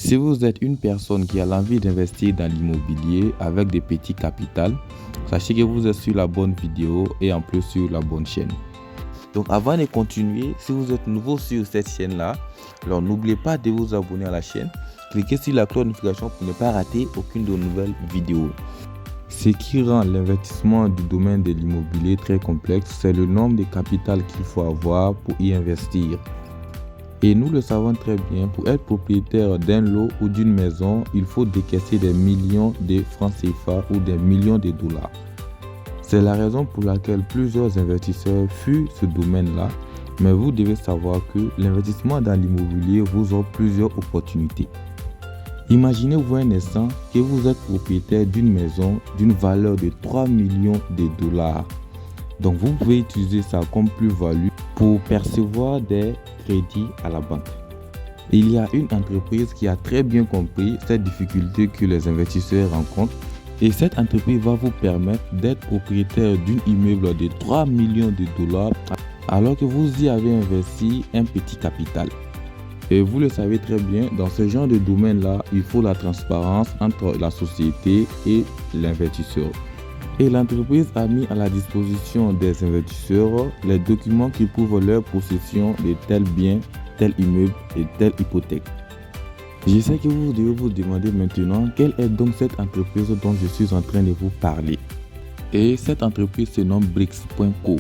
Si vous êtes une personne qui a l'envie d'investir dans l'immobilier avec des petits capitaux, sachez que vous êtes sur la bonne vidéo et en plus sur la bonne chaîne. Donc avant de continuer, si vous êtes nouveau sur cette chaîne-là, alors n'oubliez pas de vous abonner à la chaîne. Cliquez sur la cloche de notification pour ne pas rater aucune de nos nouvelles vidéos. Ce qui rend l'investissement du domaine de l'immobilier très complexe, c'est le nombre de capital qu'il faut avoir pour y investir. Et nous le savons très bien, pour être propriétaire d'un lot ou d'une maison, il faut décaisser des millions de francs CFA ou des millions de dollars. C'est la raison pour laquelle plusieurs investisseurs fuient ce domaine-là, mais vous devez savoir que l'investissement dans l'immobilier vous offre plusieurs opportunités. Imaginez-vous un instant que vous êtes propriétaire d'une maison d'une valeur de 3 millions de dollars. Donc vous pouvez utiliser ça comme plus-value pour percevoir des crédits à la banque. Il y a une entreprise qui a très bien compris cette difficulté que les investisseurs rencontrent et cette entreprise va vous permettre d'être propriétaire d'un immeuble de 3 millions de dollars alors que vous y avez investi un petit capital. Et vous le savez très bien, dans ce genre de domaine-là, il faut la transparence entre la société et l'investisseur. Et l'entreprise a mis à la disposition des investisseurs les documents qui prouvent leur possession de tel bien, tel immeuble et telle hypothèque. Je sais que vous devez vous demander maintenant quelle est donc cette entreprise dont je suis en train de vous parler. Et cette entreprise se nomme Brix.co.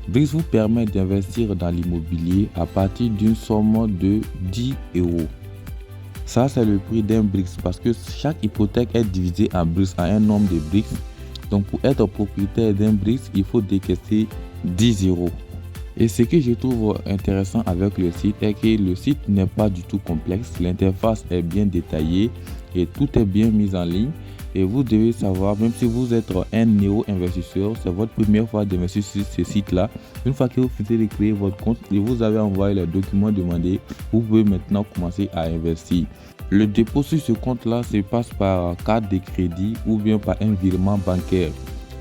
Brix vous permet d'investir dans l'immobilier à partir d'une somme de 10 euros. Ça, c'est le prix d'un Brix parce que chaque hypothèque est divisée en Brix à un nombre de Brix. Donc, pour être propriétaire d'un Brix, il faut décaisser 10 euros. Et ce que je trouve intéressant avec le site est que le site n'est pas du tout complexe. L'interface est bien détaillée et tout est bien mis en ligne. Et vous devez savoir, même si vous êtes un néo-investisseur, c'est votre première fois d'investir sur ce site-là. Une fois que vous finissez de créer votre compte et vous avez envoyé les documents demandés, vous pouvez maintenant commencer à investir. Le dépôt sur ce compte-là se passe par carte de crédit ou bien par un virement bancaire.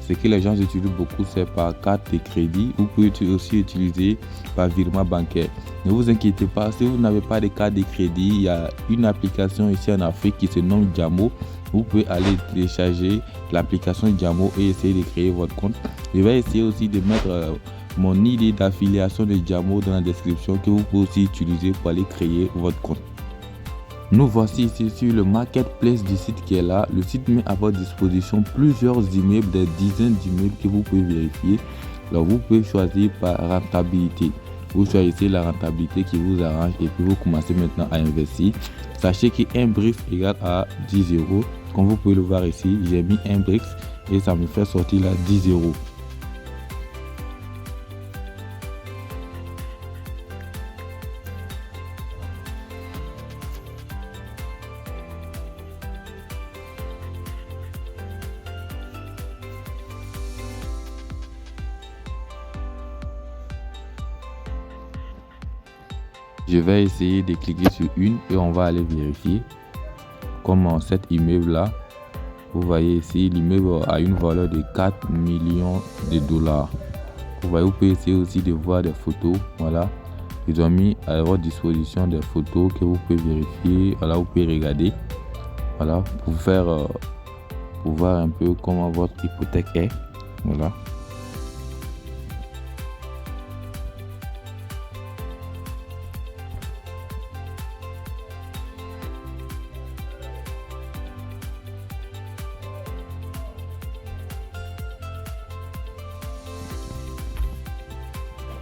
Ce que les gens utilisent beaucoup, c'est par carte de crédit. Vous pouvez aussi utiliser par virement bancaire. Ne vous inquiétez pas, si vous n'avez pas de carte de crédit, il y a une application ici en Afrique qui se nomme Jamo. Vous pouvez aller télécharger l'application Jamo et essayer de créer votre compte. Je vais essayer aussi de mettre mon idée d'affiliation de Jamo dans la description que vous pouvez aussi utiliser pour aller créer votre compte. Nous voici ici sur le marketplace du site qui est là. Le site met à votre disposition plusieurs immeubles, des dizaines d'immeubles que vous pouvez vérifier. Alors vous pouvez choisir par rentabilité. Vous choisissez la rentabilité qui vous arrange et puis vous commencez maintenant à investir. Sachez qu'un Brix égale à 10 euros. Comme vous pouvez le voir ici, j'ai mis un Brix et ça me fait sortir là 10 euros. Je vais essayer de cliquer sur une et on va aller vérifier. Comme cet immeuble là, vous voyez ici, l'immeuble a une valeur de 4 millions de dollars. Vous voyez, vous pouvez essayer aussi de voir des photos. Voilà, ils ont mis à votre disposition des photos que vous pouvez vérifier. Voilà, vous pouvez regarder. Voilà, pour voir un peu comment votre hypothèque est. Voilà.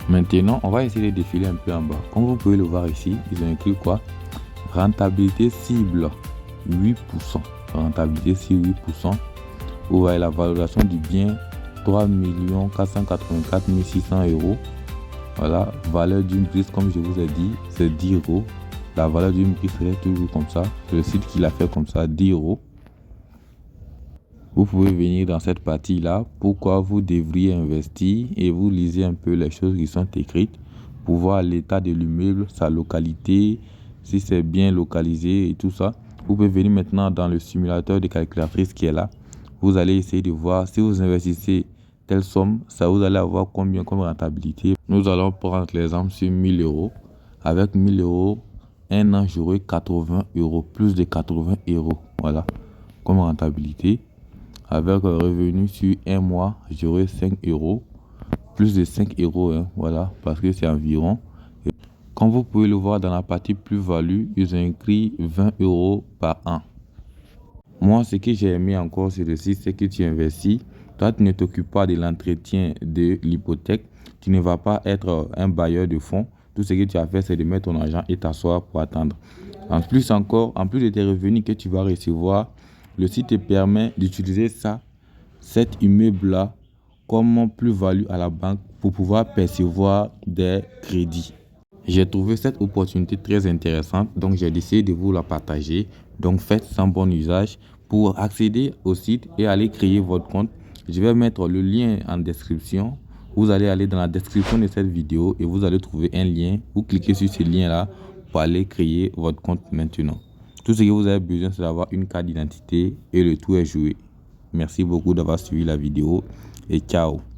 Maintenant, on va essayer de défiler un peu en bas. Comme vous pouvez le voir ici, ils ont écrit quoi? Rentabilité cible 8%. Rentabilité cible 8%. Vous voyez la valorisation du bien 3 484 600 euros. Voilà, valeur d'une prise, comme je vous ai dit, c'est 10 euros. La valeur d'une prise serait toujours comme ça. C'est le site qui l'a fait comme ça, 10 euros. Vous pouvez venir dans cette partie-là, pourquoi vous devriez investir et vous lisez un peu les choses qui sont écrites pour voir l'état de l'immeuble, sa localité, si c'est bien localisé et tout ça. Vous pouvez venir maintenant dans le simulateur de calculatrice qui est là. Vous allez essayer de voir si vous investissez telle somme, ça vous allez avoir combien comme rentabilité. Nous allons prendre l'exemple sur 1000 euros. Avec 1000 euros, un an, j'aurai 80 €, plus de 80 €. Voilà, comme rentabilité. Avec un revenu sur un mois, j'aurai 5 €, plus de 5 €, hein, voilà, parce que c'est environ. Comme vous pouvez le voir dans la partie plus-value, ils ont écrit 20 € par an. Moi, ce que j'ai aimé encore sur le site, c'est que tu investis. Toi, tu ne t'occupes pas de l'entretien de l'hypothèque. Tu ne vas pas être un bailleur de fonds. Tout ce que tu as fait, c'est de mettre ton argent et t'asseoir pour attendre. En plus de tes revenus que tu vas recevoir, le site te permet d'utiliser cet immeuble-là comme plus-value à la banque pour pouvoir percevoir des crédits. J'ai trouvé cette opportunité très intéressante, donc j'ai décidé de vous la partager. Donc faites sans bon usage. Pour accéder au site et aller créer votre compte, je vais mettre le lien en description. Vous allez aller dans la description de cette vidéo et vous allez trouver un lien. Vous cliquez sur ce lien-là pour aller créer votre compte maintenant. Tout ce que vous avez besoin, c'est d'avoir une carte d'identité et le tout est joué. Merci beaucoup d'avoir suivi la vidéo et ciao.